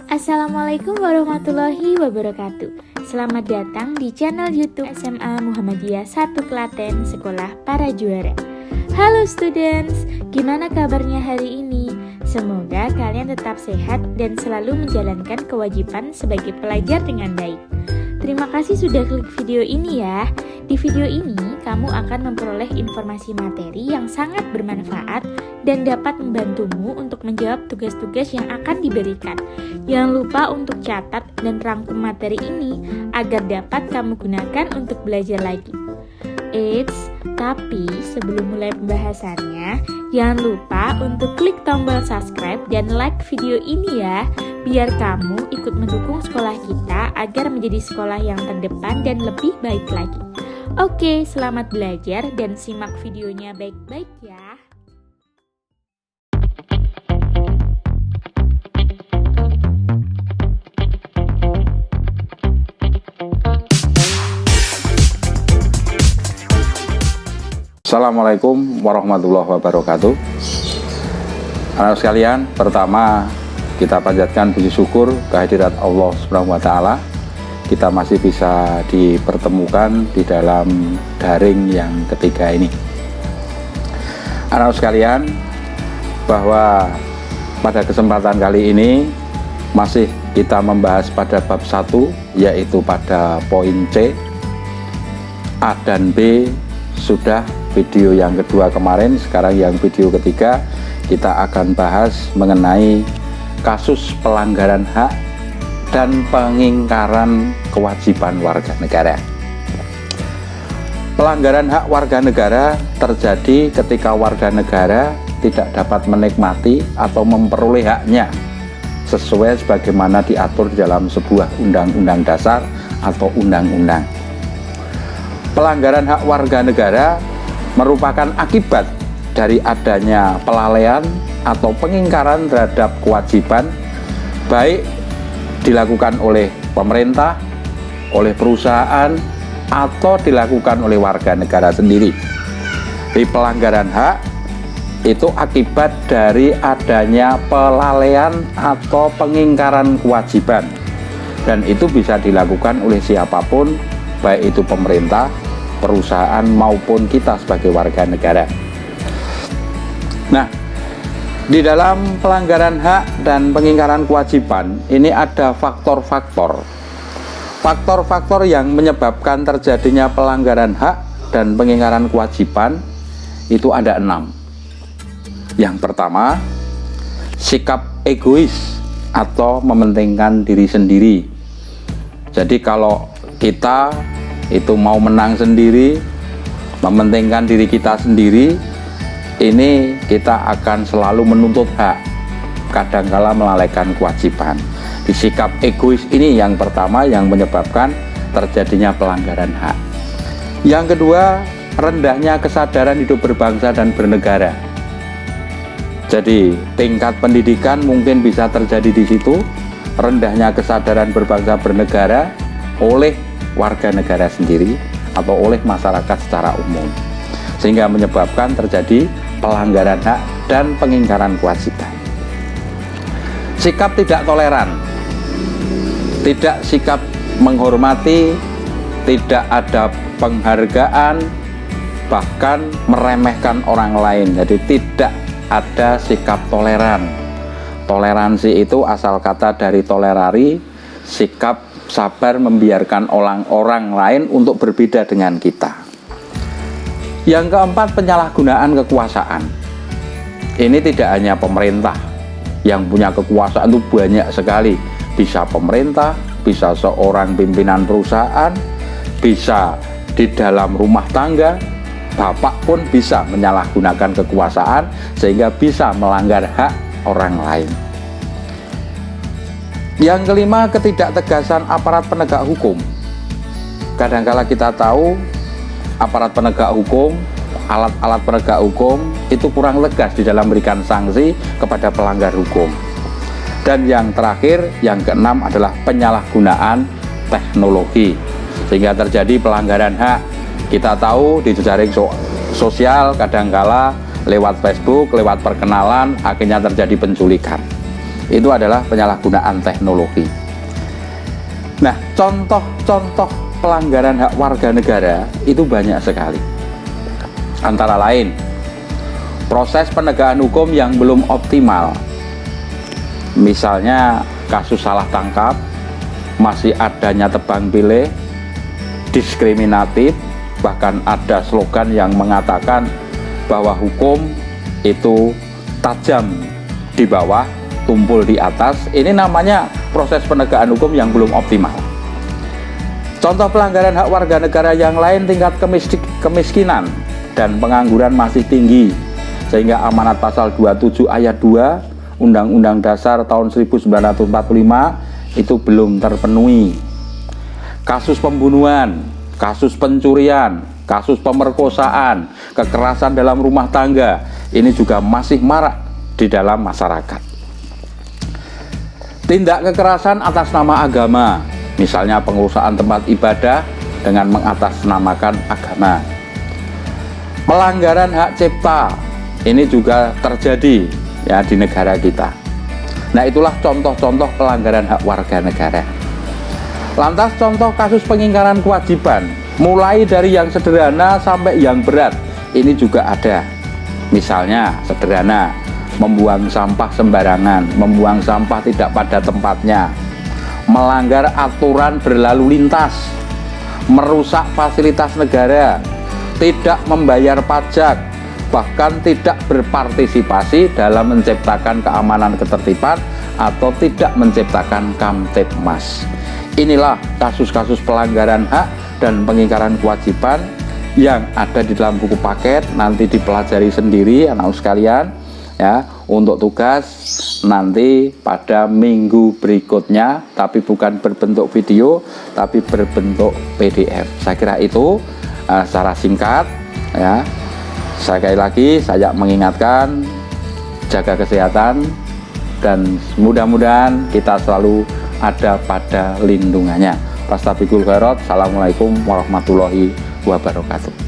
Assalamualaikum warahmatullahi wabarakatuh. Selamat datang di channel YouTube SMA Muhammadiyah 1 Klaten Sekolah Para Juara. Halo students, gimana kabarnya hari ini? Semoga kalian tetap sehat dan selalu menjalankan kewajiban sebagai pelajar dengan baik. Terima kasih sudah klik video ini ya. Di video ini, kamu akan memperoleh informasi materi yang sangat bermanfaat dan dapat membantumu untuk menjawab tugas-tugas yang akan diberikan. Jangan lupa untuk catat dan rangkum materi ini agar dapat kamu gunakan untuk belajar lagi. Eits, tapi sebelum mulai pembahasannya, jangan lupa untuk klik tombol subscribe dan like video ini ya, biar kamu ikut mendukung sekolah kita agar menjadi sekolah yang terdepan dan lebih baik lagi. Oke, selamat belajar dan simak videonya baik-baik ya. Assalamualaikum warahmatullahi wabarakatuh. Anak sekalian, pertama kita panjatkan puji syukur kehadirat Allah Subhanahu wa taala. Kita masih bisa dipertemukan di dalam daring yang ketiga ini. Anak sekalian, bahwa pada kesempatan kali ini masih kita membahas pada bab 1, yaitu pada poin C. A dan B sudah video yang kedua kemarin, sekarang yang video ketiga kita akan bahas mengenai kasus pelanggaran hak dan pengingkaran kewajiban warga negara. Pelanggaran hak warga negara terjadi ketika warga negara tidak dapat menikmati atau memperoleh haknya sesuai sebagaimana diatur dalam sebuah undang-undang dasar atau undang-undang. Pelanggaran hak warga negara merupakan akibat dari adanya pelalaian atau pengingkaran terhadap kewajiban, baik dilakukan oleh pemerintah, oleh perusahaan, atau dilakukan oleh warga negara sendiri. Di pelanggaran hak itu akibat dari adanya pelalaian atau pengingkaran kewajiban, dan itu bisa dilakukan oleh siapapun, baik itu pemerintah, perusahaan, maupun kita sebagai warga negara. Nah, di dalam pelanggaran hak dan pengingkaran kewajiban ini ada faktor-faktor yang menyebabkan terjadinya pelanggaran hak dan pengingkaran kewajiban. Itu ada 6. Yang pertama, sikap egois atau mementingkan diri sendiri. Jadi kalau kita itu mau menang sendiri, mementingkan diri kita sendiri, ini kita akan selalu menuntut hak, kadangkala melalaikan kewajiban. Di sikap egois ini yang pertama yang menyebabkan terjadinya pelanggaran hak. Yang kedua, rendahnya kesadaran hidup berbangsa dan bernegara. Jadi tingkat pendidikan mungkin bisa terjadi di situ, rendahnya kesadaran berbangsa bernegara oleh warga negara sendiri atau oleh masyarakat secara umum, sehingga menyebabkan terjadi pelanggaran hak dan pengingkaran kewajiban. Sikap tidak toleran, tidak sikap menghormati, tidak ada penghargaan, bahkan meremehkan orang lain. Jadi tidak ada sikap toleran. Toleransi itu asal kata dari tolerari, sikap sabar membiarkan orang lain untuk berbeda dengan kita. Yang keempat, penyalahgunaan kekuasaan. Ini tidak hanya pemerintah yang punya kekuasaan, itu banyak sekali. Bisa pemerintah, bisa seorang pimpinan perusahaan, bisa di dalam rumah tangga, bapak pun bisa menyalahgunakan kekuasaan sehingga bisa melanggar hak orang lain. Yang kelima, ketidaktegasan aparat penegak hukum. Kadangkala kita tahu aparat penegak hukum, alat-alat penegak hukum itu kurang tegas di dalam memberikan sanksi kepada pelanggar hukum. Dan yang terakhir, yang keenam adalah penyalahgunaan teknologi sehingga terjadi pelanggaran hak. Kita tahu di jejaring sosial kadangkala lewat Facebook, lewat perkenalan akhirnya terjadi penculikan. Itu adalah penyalahgunaan teknologi. Nah, contoh-contoh pelanggaran hak warga negara itu banyak sekali. Antara lain, proses penegakan hukum yang belum optimal. Misalnya kasus salah tangkap, masih adanya tebang pilih, diskriminatif, bahkan ada slogan yang mengatakan bahwa hukum itu tajam di bawah, tumpul di atas. Ini namanya proses penegakan hukum yang belum optimal. Contoh pelanggaran hak warga negara yang lain, tingkat kemiskinan dan pengangguran masih tinggi, sehingga amanat pasal 27 ayat 2 Undang-Undang Dasar tahun 1945 itu belum terpenuhi. Kasus pembunuhan, kasus pencurian, kasus pemerkosaan, kekerasan dalam rumah tangga, ini juga masih marak di dalam masyarakat. Tindak kekerasan atas nama agama, misalnya pengerusakan tempat ibadah dengan mengatasnamakan agama. Pelanggaran hak cipta, ini juga terjadi ya di negara kita. Nah, itulah contoh-contoh pelanggaran hak warga negara. Lantas contoh kasus pengingkaran kewajiban, mulai dari yang sederhana sampai yang berat, ini juga ada. Misalnya sederhana, membuang sampah sembarangan, membuang sampah tidak pada tempatnya, melanggar aturan berlalu lintas, merusak fasilitas negara, tidak membayar pajak, bahkan tidak berpartisipasi dalam menciptakan keamanan ketertiban atau tidak menciptakan Kamtibmas. Inilah kasus-kasus pelanggaran hak dan pengingkaran kewajiban yang ada di dalam buku paket. Nanti dipelajari sendiri anak sekalian ya, untuk tugas nanti pada minggu berikutnya, tapi bukan berbentuk video tapi berbentuk PDF. Saya kira itu secara singkat ya. Sekali lagi saya mengingatkan, jaga kesehatan dan mudah-mudahan kita selalu ada pada lindungannya. Fastabiqul khairat. Assalamualaikum warahmatullahi wabarakatuh.